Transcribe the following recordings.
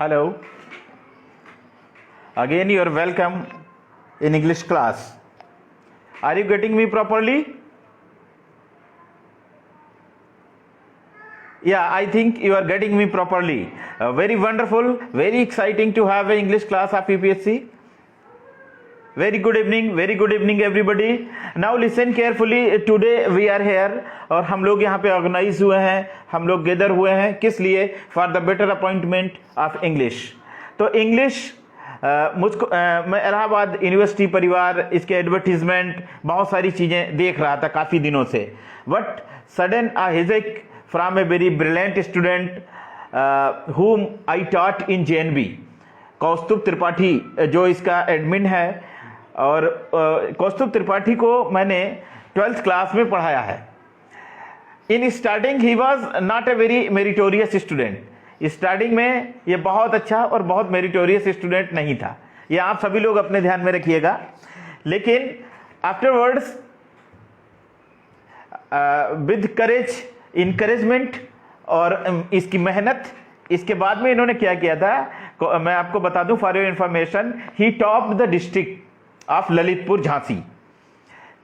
Hello. Again, you are welcome in English class. Are you getting me properly? Yeah, I think you are getting me properly. Very wonderful, very exciting to have an English class of UPSC. Very good evening everybody. Now listen carefully. Today we are here और हम लोग यहाँ पे organise हुए हैं, हम लोग gather हुए हैं किस लिए? For the better appointment of English. तो इंग्लिश मुझको मैं इलाहाबाद यूनिवर्सिटी परिवार, इसके एडवर्टीजमेंट, बहुत सारी चीज़ें देख रहा था काफ़ी दिनों से. But sudden a hijack from a very brilliant student whom I taught in JNB. कौस्तुभ त्रिपाठी जो इसका एडमिन है, और कौस्तुभ त्रिपाठी को मैंने 12th क्लास में पढ़ाया है. In starting he was not a very meritorious student. Starting में ये बहुत अच्छा और बहुत मेरिटोरियस स्टूडेंट नहीं था. ये आप सभी लोग अपने ध्यान में रखिएगा. लेकिन आफ्टरवर्ड्स विद करेज, इनकरेजमेंट और इसकी मेहनत, इसके बाद में इन्होंने क्या किया था मैं आपको बता दूं for your information. He topped the district of Lalitpur Jhansi.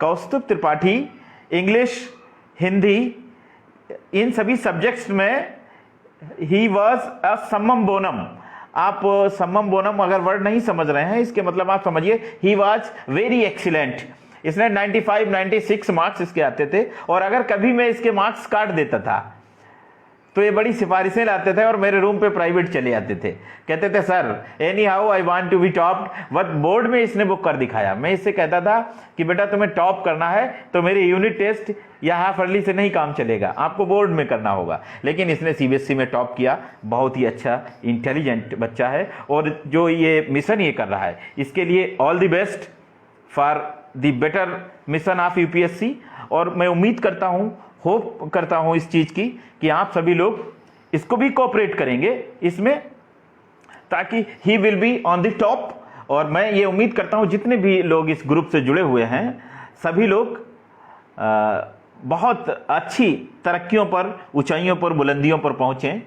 Kaustubh Tripathi English, Hindi, इन सभी सब्जेक्ट्स में ही वॉज अ सम्मम बोनम. आप सम्मम बोनम अगर वर्ड नहीं समझ रहे हैं, इसके मतलब आप समझिए ही वॉज वेरी एक्सीलेंट. इसने 95, 96 मार्क्स इसके आते थे, और अगर कभी मैं इसके मार्क्स काट देता था तो ये बड़ी सिफारिशें लाते थे और मेरे रूम पे प्राइवेट चले जाते थे. कहते थे sir anyhow I want to be topped. But board में इसने बुक कर दिखाया. मैं इससे कहता था कि बेटा तुम्हें टॉप करना है तो मेरे यूनिट टेस्ट या हाफ अर्ली से नहीं काम चलेगा, आपको बोर्ड में करना होगा. लेकिन इसने सीबीएसई में टॉप किया. बहुत ही अच्छा इंटेलिजेंट बच्चा है, और जो ये मिशन ये कर रहा है इसके लिए all the best for the better mission of UPSC. और मैं उम्मीद करता हूँ, होप करता हूं इस चीज की कि आप सभी लोग इसको भी कोऑपरेट करेंगे इसमें, ताकि ही will be on the top. और मैं ये उम्मीद करता हूं जितने भी लोग इस ग्रुप से जुड़े हुए हैं सभी लोग बहुत अच्छी तरक्कियों पर, ऊंचाइयों पर, बुलंदियों पर पहुंचें.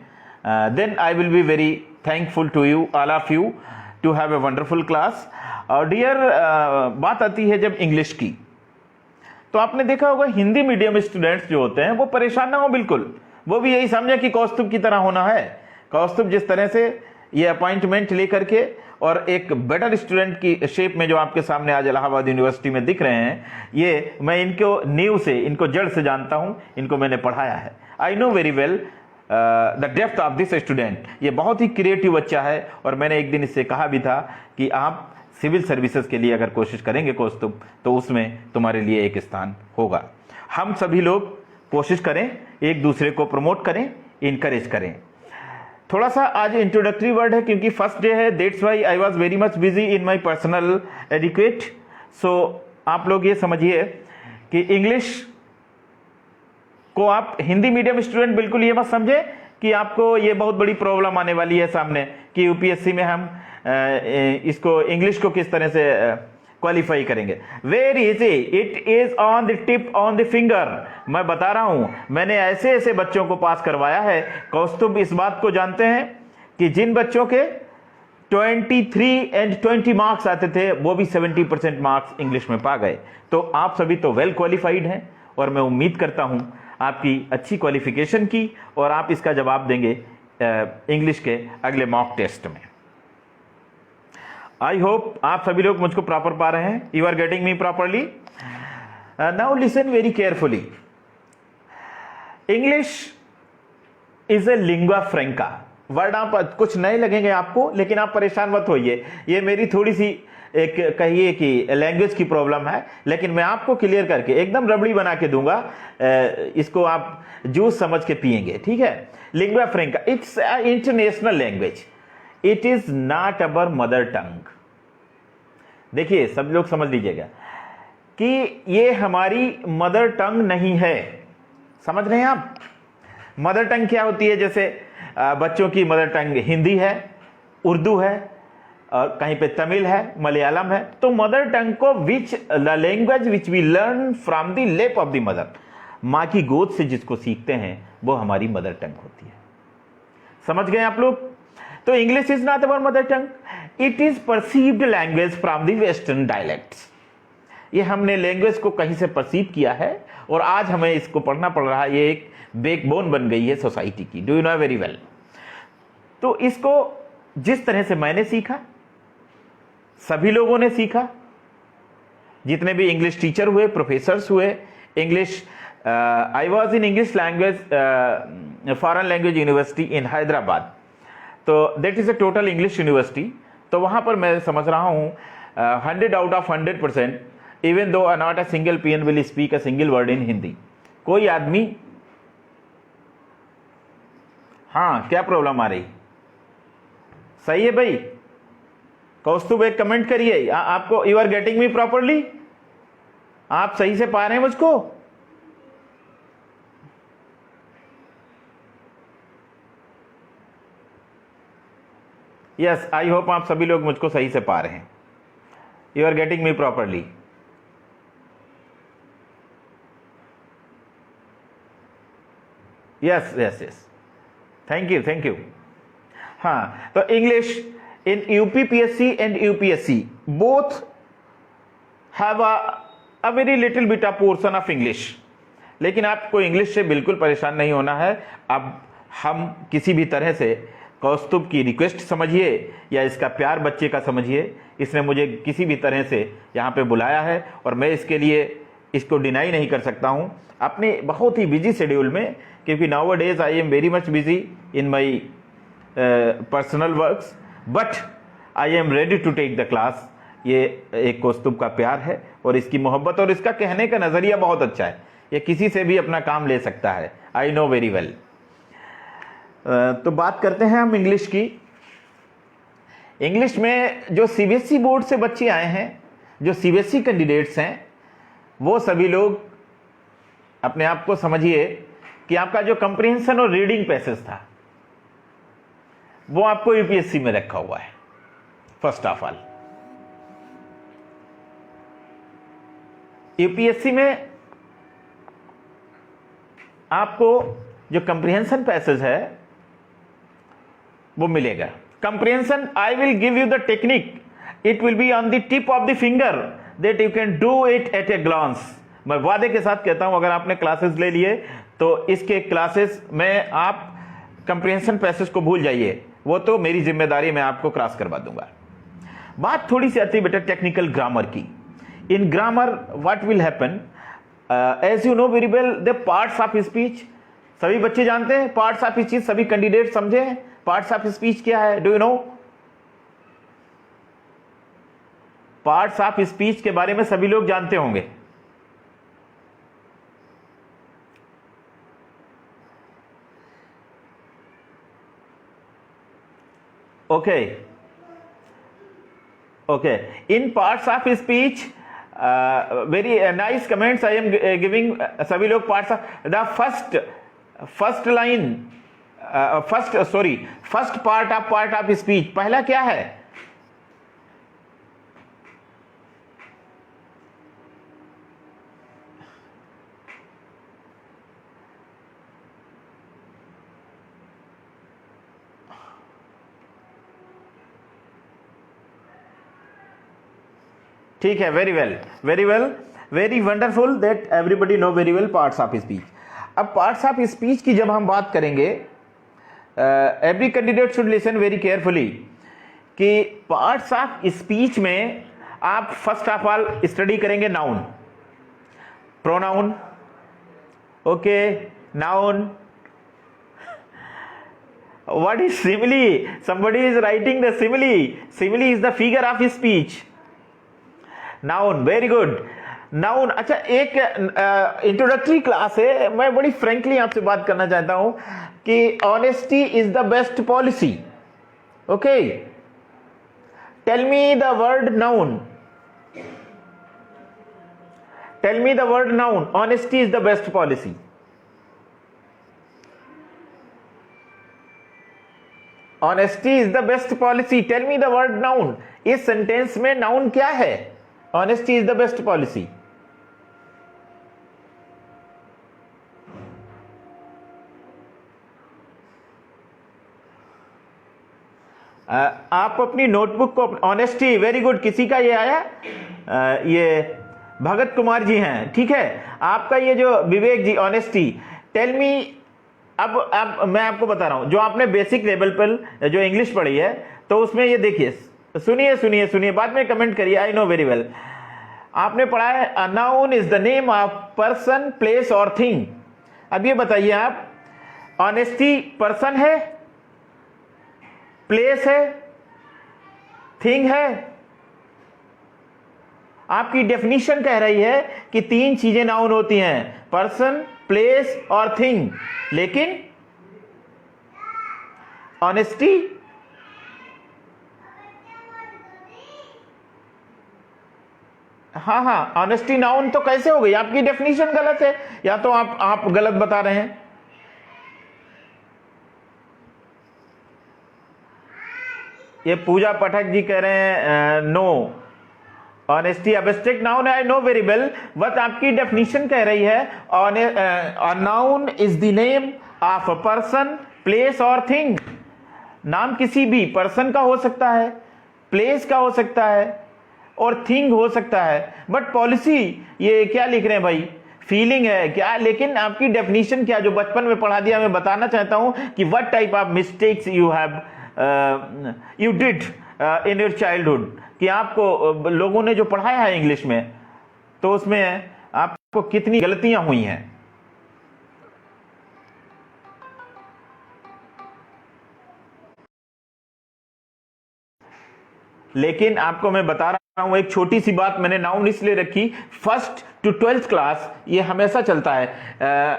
Then I will be very thankful to you, all of you, to have a wonderful class. और डियर, बात आती है जब इंग्लिश की, तो आपने देखा होगा हिंदी मीडियम स्टूडेंट्स जो होते हैं वो परेशान ना हो बिल्कुल. वो भी यही समझे कि कौस्तुभ की तरह होना है. कौस्तुभ जिस तरह से ये अपॉइंटमेंट लेकर के और एक बेटर स्टूडेंट की शेप में जो आपके सामने आज इलाहाबाद यूनिवर्सिटी में दिख रहे हैं, ये मैं इनको नींव से, इनको जड़ से जानता हूं. इनको मैंने पढ़ाया है. आई know very well the depth of this student. ये बहुत ही क्रिएटिव बच्चा है, और मैंने एक दिन इससे कहा भी था कि आप सिविल सर्विसेज के लिए अगर कोशिश करेंगे कौस्तुभ, तो उसमें तुम्हारे लिए एक स्थान होगा. हम सभी लोग कोशिश करें, एक दूसरे को प्रमोट करें, इनकरेज करें. थोड़ा सा आज इंट्रोडक्टरी वर्ड है क्योंकि फर्स्ट डे है, that's why I was very much busy in my personal adequate. So आप लोग ये समझिए कि इंग्लिश को आप हिंदी मीडियम स्टूडेंट बिल्कुल ये मत समझे कि आपको ये बहुत बड़ी प्रॉब्लम आने वाली है सामने कि यूपीएससी में हम इसको इंग्लिश को किस तरह से क्वालिफाई करेंगे. Very easy, it is on the tip on the finger. मैं बता रहा हूं, मैंने ऐसे ऐसे बच्चों को पास करवाया है. कौस्तुभ इस बात को जानते हैं कि जिन बच्चों के 23 and 20 मार्क्स आते थे वो भी 70% मार्क्स इंग्लिश में पा गए. तो आप सभी तो वेल क्वालिफाइड हैं, और मैं उम्मीद करता हूं आपकी अच्छी क्वालिफिकेशन की, और आप इसका जवाब देंगे इंग्लिश के अगले मॉक टेस्ट में. आई होप आप सभी लोग मुझको प्रॉपर पा रहे हैं. You are getting me properly. Now listen very carefully. English is a lingua franca. Word आप कुछ नए लगेंगे आपको, लेकिन आप परेशान मत होइए. ये मेरी थोड़ी सी एक कहिए कि लैंग्वेज की प्रॉब्लम है, लेकिन मैं आपको क्लियर करके एकदम रबड़ी बना के दूंगा. इसको आप जूस समझ के पिएंगे, ठीक है. Lingua फ्रैंका, it's international language. It is not our mother tongue. देखिए सब लोग समझ लीजिएगा कि ये हमारी मदर टंग नहीं है. समझ रहे हैं आप? मदर टंग क्या होती है? जैसे बच्चों की मदर टंग हिंदी है, उर्दू है, और कहीं पे तमिल है, मलयालम है. तो मदर टंग को which the language which we learn from the lap of the mother, माँ की गोद से जिसको सीखते हैं वो हमारी मदर टंग होती है. समझ गए आप लोग? तो English is not our mother tongue, it is perceived language from the western dialects. ये हमने लैंग्वेज को कहीं से परसीव किया है और आज हमें इसको पढ़ना पड़ रहा है। ये एक बैकबोन बन गई है सोसाइटी की, do you know very well. तो इसको जिस तरह से मैंने सीखा, सभी लोगों ने सीखा, जितने भी इंग्लिश टीचर हुए, प्रोफेसर्स हुए, English, I was in English language foreign language university in Hyderabad, तो that is a total English university. तो वहां पर मैं समझ रहा हूं 100 out of 100%, even though not a single PN will speak a single word in Hindi. कोई आदमी, हाँ क्या प्रॉब्लम आ रही? सही है भाई, कौस्तुभ एक कमेंट करिए, आपको, you are getting me properly, आप सही से पा रहे हैं मुझको? यस, आई होप आप सभी लोग मुझको सही से पा रहे हैं। You are getting me properly. Yes yes yes, thank you thank you. हाँ, तो English in UPPSC and UPSC both have a very little bit a portion of English, लेकिन आपको इंग्लिश से बिल्कुल परेशान नहीं होना है। अब हम किसी भी तरह से कौस्तुभ की रिक्वेस्ट समझिए या इसका प्यार बच्चे का समझिए, इसने मुझे किसी भी तरह से यहाँ पे बुलाया है और मैं इसके लिए इसको डिनाई नहीं कर सकता हूँ अपने बहुत ही बिजी शेड्यूल में, क्योंकि nowadays I am very much busy in my personal works, but I am ready to take the class. ये एक कौस्तुभ का प्यार है और इसकी मोहब्बत और इसका कहने का नज़रिया बहुत अच्छा है। ये किसी से भी अपना काम ले सकता है, आई नो वेरी वेल। तो बात करते हैं हम इंग्लिश की। इंग्लिश में जो सीबीएसई बोर्ड से बच्चे आए हैं, जो सीबीएसई कैंडिडेट्स हैं, वो सभी लोग अपने आप को समझिए कि आपका जो कंप्रीहेंशन और रीडिंग पैसेज था वो आपको यूपीएससी में रखा हुआ है। फर्स्ट ऑफ ऑल, यूपीएससी में आपको जो कंप्रीहेंशन पैसेज है वो मिलेगा। Comprehension, I will give you the technique, it will be on the tip of the finger that you can do it at a glance. मैं वादे के साथ कहता हूं, अगर आपने क्लासेस ले लिए तो इसके क्लासेस में आप कंप्रीहेंशन पैसेज को भूल जाइए, वो तो मेरी जिम्मेदारी, मैं आपको क्रॉस करवा दूंगा। बात थोड़ी सी आती है बेटा टेक्निकल ग्रामर की। In grammar what will happen, as you know very well, the parts of speech, सभी बच्चे जानते हैं पार्ट्स ऑफ स्पीच, सभी कैंडिडेट समझे पार्ट्स ऑफ स्पीच क्या है? Do you know? Parts of speech के बारे में सभी लोग जानते होंगे। Okay okay, in parts of speech, very nice comments I am giving. सभी लोग parts of the first line, first part of speech, पहला क्या है? ठीक है, very well very well, very wonderful that everybody know very well parts of speech. अब parts of speech की जब हम बात करेंगे, every candidate should listen very carefully कि पार्ट्स ऑफ स्पीच में आप फर्स्ट ऑफ ऑल स्टडी करेंगे noun, pronoun, okay, noun. What is simile? Somebody is writing the simile. Simile is the figure of speech. Noun, very good. Noun, अच्छा एक introductory class है, मैं बड़ी frankly आपसे बात करना चाहता हूं कि honesty is the best policy. Okay, tell me the word noun, tell me the word noun, honesty is the best policy. Honesty is the best policy, tell me the word noun. इस sentence में noun क्या है? Honesty is the best policy. आप अपनी notebook को, honesty, very good, किसी का ये आया, ये भगत कुमार जी हैं, ठीक है। आपका ये जो विवेक जी, ऑनेस्टी, टेल मी, अब मैं आपको बता रहा हूं, जो आपने बेसिक लेवल पर जो इंग्लिश पढ़ी है, तो उसमें ये देखिए, सुनिए, बाद में कमेंट करिए, आई नो वेरी वेल। आपने पढ़ा है a noun is the name of person, place और थिंग। अब ये बताइए आप, ऑनेस्टी पर्सन है, प्लेस है, थिंग है? आपकी डेफिनेशन कह रही है कि 3 चीजें नाउन होती हैं, पर्सन, प्लेस और थिंग, लेकिन ऑनेस्टी, हाँ, ऑनेस्टी नाउन तो कैसे हो गई? आपकी डेफिनेशन गलत है, या तो आप गलत बता रहे हैं। ये पूजा पाठक जी कह रहे हैं no, honesty abstract noun, I know very well, but आपकी डेफिनेशन कह रही है noun is the name of a person, place और थिंग। नाम किसी भी पर्सन का हो सकता है, प्लेस का हो सकता है और थिंग हो सकता है, बट पॉलिसी ये क्या लिख रहे हैं भाई, फीलिंग है क्या? लेकिन आपकी डेफिनेशन क्या, जो बचपन में पढ़ा दिया, मैं बताना चाहता हूं कि what type of mistakes you did in your childhood, कि आपको लोगों ने जो पढ़ाया है इंग्लिश में, तो उसमें आपको कितनी गलतियां हुई हैं। लेकिन आपको मैं बता रहा हूं, एक छोटी सी बात मैंने नाउन इसलिए रखी, 1st to 12th क्लास ये हमेशा चलता है,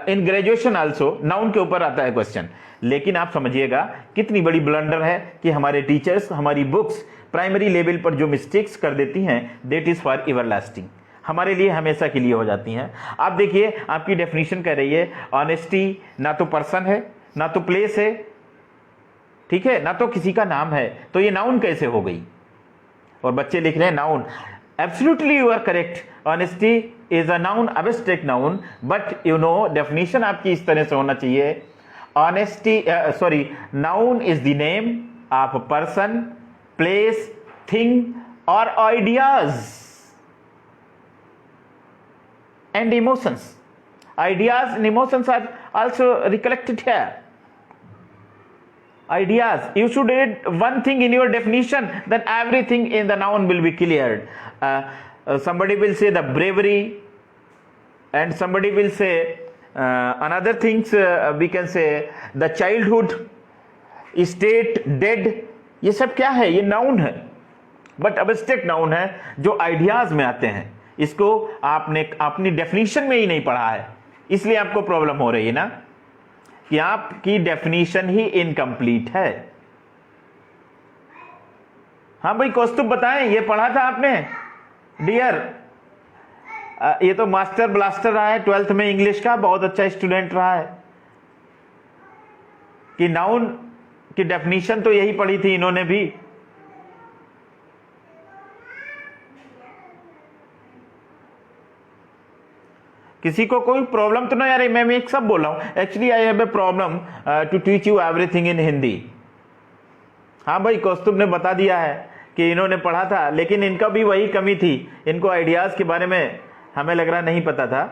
इन ग्रेजुएशन आल्सो नाउन के ऊपर आता है क्वेश्चन। लेकिन आप समझिएगा कितनी बड़ी ब्लंडर है कि हमारे टीचर्स, हमारी बुक्स प्राइमरी लेवल पर जो मिस्टेक्स कर देती हैं, दैट इज फॉर एवरलास्टिंग, हमारे लिए हमेशा के लिए हो जाती हैं। आप देखिए, आपकी डेफिनेशन कह रही है ऑनेस्टी ना तो पर्सन है, ना तो प्लेस है, ठीक है, ना तो किसी का नाम है, तो ये नाउन कैसे हो गई? और बच्चे लिख रहे हैं noun. Absolutely you are correct, honesty is a noun, abstract noun, but you know definition आपकी इस तरह से होना चाहिए, honesty noun is the name of a person, place, thing और ideas and emotions. Ideas and emotions are also recollected here. Ideas, you should add one thing in your definition, then everything in the noun will be cleared. Somebody will say the bravery, and somebody will say another things, we can say the childhood, state, dead. ये सब क्या है? ये noun है, but abstract noun है जो ideas में आते हैं। इसको आपने अपनी डेफिनेशन में ही नहीं पढ़ा है, इसलिए आपको प्रॉब्लम हो रही है ना, कि आपकी डेफिनेशन ही इनकम्प्लीट है। हाँ भाई कौस्तुभ बताएं, ये पढ़ा था आपने डियर? ये तो मास्टर ब्लास्टर रहा है 12th में इंग्लिश का, बहुत अच्छा स्टूडेंट रहा है। कि नाउन की डेफिनेशन तो यही पढ़ी थी इन्होंने भी। किसी को कोई प्रॉब्लम तो नहीं आ रही? मैं एक सब बोल रहा हूं, actually I have a problem to teach you everything in Hindi. हाँ भाई कौस्तुभ ने बता दिया है कि इन्होंने पढ़ा था, लेकिन इनका भी वही कमी थी, इनको आइडियाज के बारे में हमें लग रहा नहीं पता था।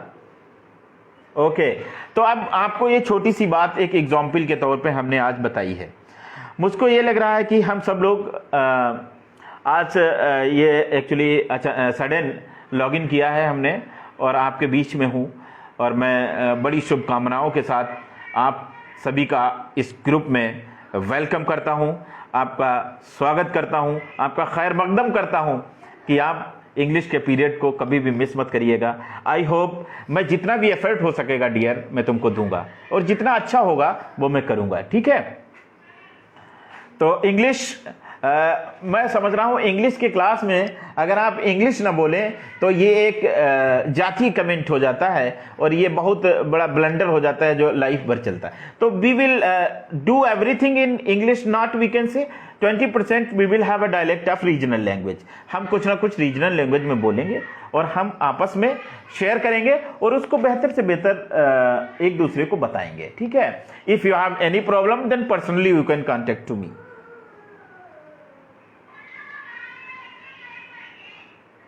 ओके, तो अब आपको ये छोटी सी बात एक एग्जाम्पल के तौर पे हमने आज बताई है। मुझको ये लग रहा है कि हम सब लोग आज ये एक्चुअली अच्छा सडन लॉगिन किया है हमने, और आपके बीच में हूँ, और मैं बड़ी शुभकामनाओं के साथ आप सभी का इस ग्रुप में वेलकम करता हूँ, आपका स्वागत करता हूँ, आपका खैर मकदम करता हूँ कि आप इंग्लिश के पीरियड को कभी भी मिस मत करिएगा। आई होप मैं जितना भी एफर्ट हो सकेगा डियर मैं तुमको दूंगा, और जितना अच्छा होगा वो मैं करूँगा, ठीक है? तो इंग्लिश मैं समझ रहा हूं इंग्लिश के क्लास में अगर आप इंग्लिश ना बोलें तो ये एक जाति कमेंट हो जाता है, और ये बहुत बड़ा ब्लंडर हो जाता है जो लाइफ भर चलता है। तो we will do everything in English, not we can say 20% we will have a dialect of regional language. हम कुछ ना कुछ रीजनल लैंग्वेज में बोलेंगे और हम आपस में शेयर करेंगे और उसको बेहतर से बेहतर एक दूसरे को बताएंगे, ठीक है? If you have any problem then personally you can contact to me.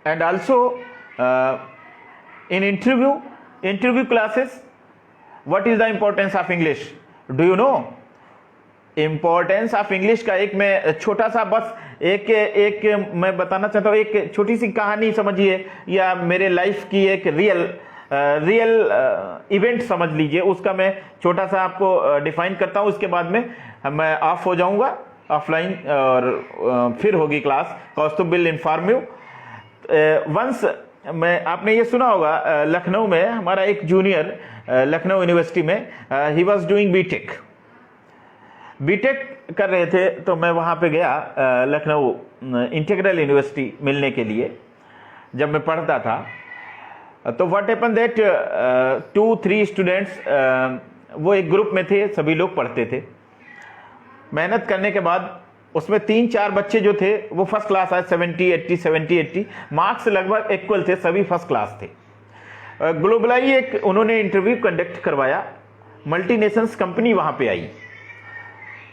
and also in interview classes, what is the importance of English? Do you know? Importance of English का एक मैं छोटा सा बस एक मैं बताना चाहता हूँ, एक छोटी सी कहानी समझिए, या मेरे लाइफ की एक रियल इवेंट समझ लीजिए, उसका मैं छोटा सा आपको डिफाइन करता हूँ। उसके बाद में मैं ऑफ हो जाऊंगा ऑफलाइन, और फिर होगी class. Kaustubh will inform you. Once मैं, आपने ये सुना होगा, लखनऊ में हमारा एक जूनियर लखनऊ यूनिवर्सिटी में, ही वाज डूइंग बीटेक कर रहे थे, तो मैं वहाँ पे गया लखनऊ इंटीग्रल यूनिवर्सिटी मिलने के लिए। जब मैं पढ़ता था तो व्हाट हैपन दैट 2-3 स्टूडेंट्स, वो एक ग्रुप में थे, सभी लोग पढ़ते थे। मेहनत करने के बाद उसमें 3-4 बच्चे जो थे वो फर्स्ट क्लास आए, 70-80 मार्क्स लगभग इक्वल थे, सभी फर्स्ट क्लास थे। ग्लोबलाई एक उन्होंने इंटरव्यू कंडक्ट करवाया, मल्टीनेशनल कंपनी वहाँ पे आई,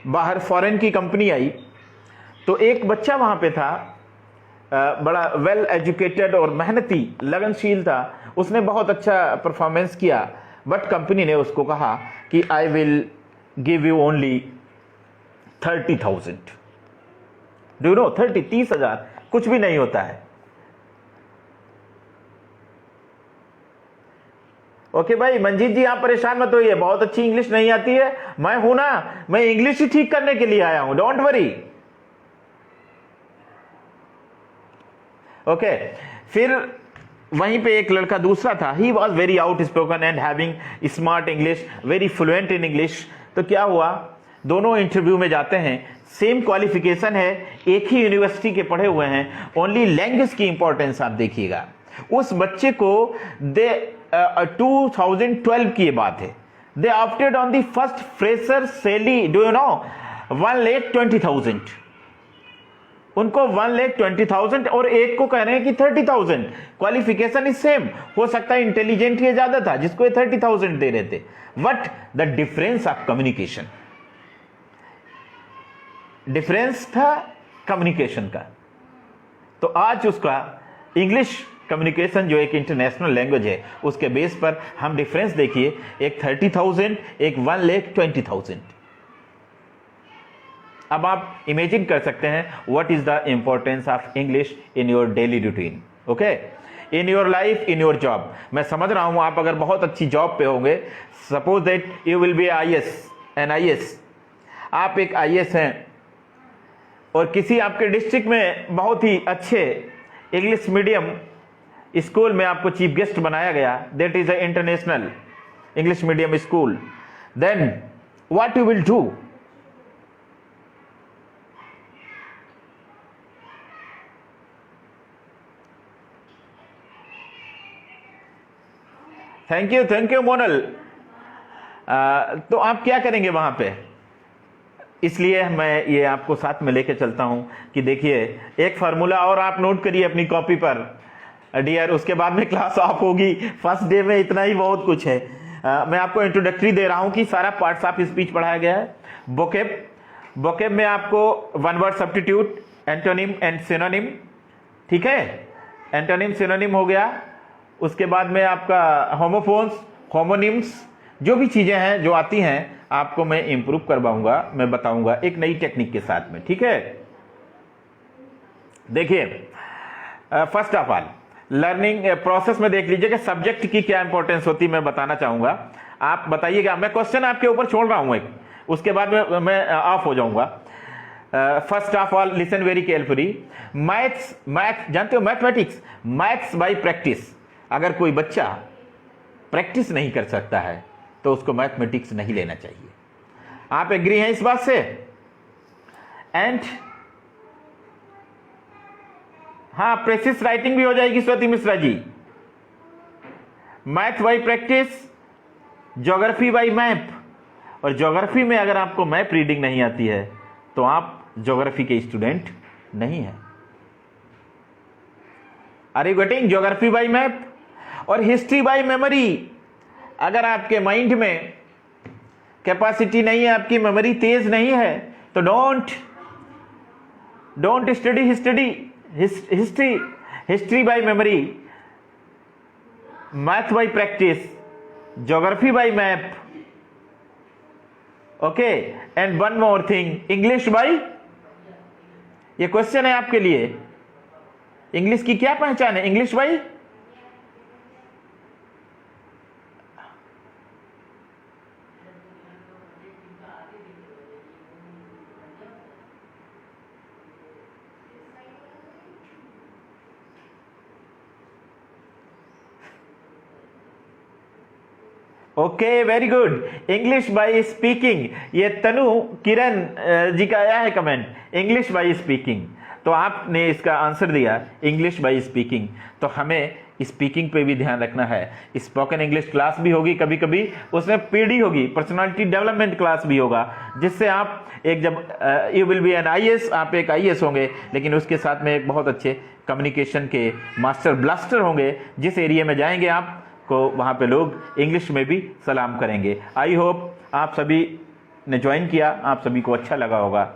बाहर फॉरेन की कंपनी आई। तो एक बच्चा वहाँ पे था, बड़ा वेल एजुकेटेड और मेहनती, लगनशील था, उसने बहुत अच्छा परफॉर्मेंस किया, बट कंपनी ने उसको कहा कि आई will give you only 30,000। Do you no 30,000 कुछ भी नहीं होता है। ओके भाई, मंजीत जी आप परेशान मत होइए, बहुत अच्छी इंग्लिश नहीं आती है, मैं हूं ना, मैं इंग्लिश ही ठीक करने के लिए आया हूं, डोंट वरी। ओके, फिर वहीं पे एक लड़का दूसरा था, he was very out spoken and having smart English, very fluent in English. तो क्या हुआ, दोनों इंटरव्यू में जाते हैं, सेम क्वालिफिकेशन है, एक ही यूनिवर्सिटी के पढ़े हुए हैं, ओनली लैंग्वेज की इंपॉर्टेंस आप देखिएगा। उस बच्चे को 2012 की बात है, they opted on the first fresher salary, do you know 1,20,000। उनको 1,20,000 और एक को कह रहे हैं कि 30,000। क्वालिफिकेशन इज सेम, हो सकता है इंटेलिजेंट ये ज्यादा था जिसको ये 30,000 दे रहे थे, but the difference of communication, difference था कम्युनिकेशन का। तो आज उसका इंग्लिश कम्युनिकेशन जो एक इंटरनेशनल लैंग्वेज है, उसके बेस पर हम डिफरेंस देखिए, एक 30,000, एक 1,20,000। अब आप इमेजिन कर सकते हैं what is the importance of English in your daily routine, okay, in your life, in your job. मैं समझ रहा हूं आप अगर बहुत अच्छी जॉब पे होंगे, suppose that you will be IAS, आप एक IAS हैं और किसी आपके डिस्ट्रिक्ट में बहुत ही अच्छे इंग्लिश मीडियम स्कूल में आपको चीफ गेस्ट बनाया गया, that is a international English medium school, then what you will do? Thank you Monal. तो आप क्या करेंगे वहां पे? इसलिए मैं ये आपको साथ में लेके चलता हूं कि देखिए एक फार्मूला और आप नोट करिए अपनी कॉपी पर डियर, उसके बाद में क्लास ऑफ होगी। फर्स्ट डे में इतना ही बहुत कुछ है। मैं आपको इंट्रोडक्टरी दे रहा हूं कि सारा पार्ट्स ऑफ स्पीच पढ़ाया गया है। वोकेब में आपको one word substitute, antonym and synonym, ठीक है, एंटोनिम सिनोनिम हो गया। उसके बाद में आपका होमोफोन्स, होमोनिम्स, जो भी चीजें हैं जो आती हैं आपको मैं इंप्रूव करवाऊंगा, मैं बताऊंगा एक नई टेक्निक के साथ में, ठीक है। देखिए first of all learning process में देख लीजिए कि सब्जेक्ट की क्या इंपॉर्टेंस होती है, मैं बताना चाहूंगा। आप बताइएगा, मैं क्वेश्चन आपके ऊपर छोड़ रहा हूं एक, उसके बाद में मैं ऑफ हो जाऊंगा। First of all listen very carefully. Maths जानते हो, मैथमेटिक्स, मैथ्स बाय प्रैक्टिस। अगर कोई बच्चा प्रैक्टिस नहीं कर सकता है तो उसको मैथमेटिक्स नहीं लेना चाहिए। आप एग्री हैं इस बात से? एंड हाँ, प्रेसिस राइटिंग भी हो जाएगी Swati Mishra ji. Math by practice, geography by map. और ज्योग्राफी में अगर आपको मैप रीडिंग नहीं आती है तो आप ज्योग्राफी के स्टूडेंट नहीं है। Are you getting? Geography by map और हिस्ट्री बाय मेमोरी। अगर आपके माइंड में कैपेसिटी नहीं है, आपकी मेमोरी तेज नहीं है, तो don't study history. History by memory, math by practice, geography by map, okay, and one more thing, English by, ये क्वेश्चन है आपके लिए, इंग्लिश की क्या पहचान है? English by okay, very good, English by speaking. ये तनु किरण जी का आया है कमेंट, इंग्लिश बाय स्पीकिंग। तो आपने इसका आंसर दिया इंग्लिश बाय स्पीकिंग। तो हमें स्पीकिंग पे भी ध्यान रखना है। स्पोकन इंग्लिश क्लास भी होगी कभी कभी, उसमें पीडी होगी, पर्सनालिटी डेवलपमेंट क्लास भी होगा, जिससे आप एक जब you will be an IAS, आप एक आईएएस होंगे, लेकिन उसके साथ में एक बहुत अच्छे कम्युनिकेशन के मास्टर ब्लास्टर होंगे। जिस एरिया में जाएंगे आप को वहाँ पे लोग इंग्लिश में भी सलाम करेंगे। आई होप आप सभी ने ज्वाइन किया, आप सभी को अच्छा लगा होगा।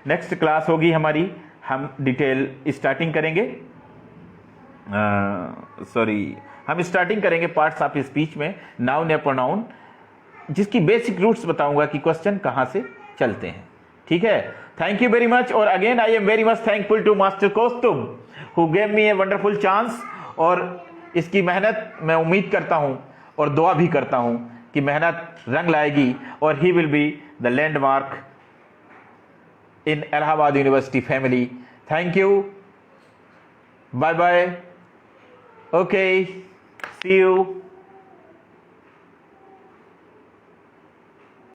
नेक्स्ट क्लास होगी हमारी, हम डिटेल स्टार्टिंग करेंगे, हम स्टार्टिंग करेंगे पार्ट्स ऑफ स्पीच में, नाउन या प्रोनाउन, जिसकी बेसिक रूट्स बताऊंगा कि क्वेश्चन कहाँ से चलते हैं। ठीक है, थैंक यू वेरी मच। और again I am very much thankful to master Kaustubh who gave me a wonderful chance. और इसकी मेहनत मैं उम्मीद करता हूं और दुआ भी करता हूं कि मेहनत रंग लाएगी और he will be the landmark in Allahabad university family. Thank you, bye bye, okay, see you.